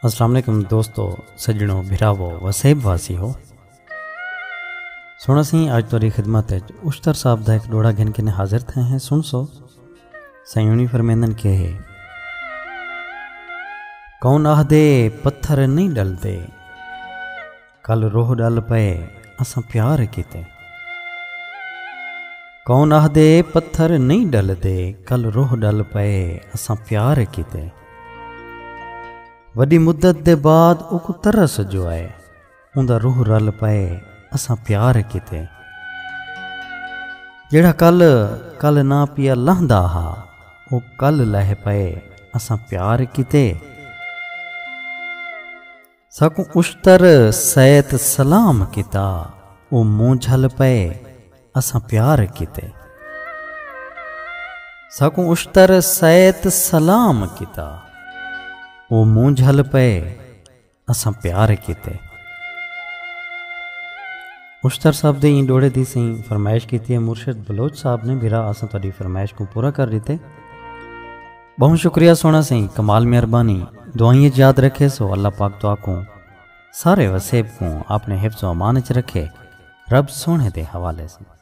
अस्सलाम वालेकुम दोस्तों, सज्जनों, भिरावो, वसेब वासी हो। सुना सी अज तुहारी खिदमत उश्तर साहब का एक डोड़ा गिन के हाजिर थे हैं। सुन सो सयूनी फरमेंदन के है, कौन आखदे पत्थर नहीं डलते, कल रोह डल पे असां प्यार किते। कौन आखदे पत्थर नहीं डलते, कल रोह डल पे असां प्यार किते। वड्डी मुद्दत दे बाद उको तरस जो है, उंदा रूह रल पे असां प्यार किते। जेड़ा कल कल ना पिया लहंदा हा, वो कल लह पे असां प्यार किते। सकूं उश्तर सैत सलाम किता, वो मुंह झल पे असां प्यार किते। सकूं उश्तर सैत सलाम किता, वो मुंह झल पे असां प्यार किते। उश्तर साहब दे डोड़े दी सी फरमाइश की है मुर्शिद बलोच साहब ने। बिरा असां तुहाडी फरमाइश को पूरा कर दिते। बहुत शुक्रिया सोना सी, कमाल मेहरबानी। दुआएं याद रखे सो अल्लाह पाक दुआ को सारे वसेब को आपने हिफ्ज़ व अमान च रखे। रब सोने दे हवाले से।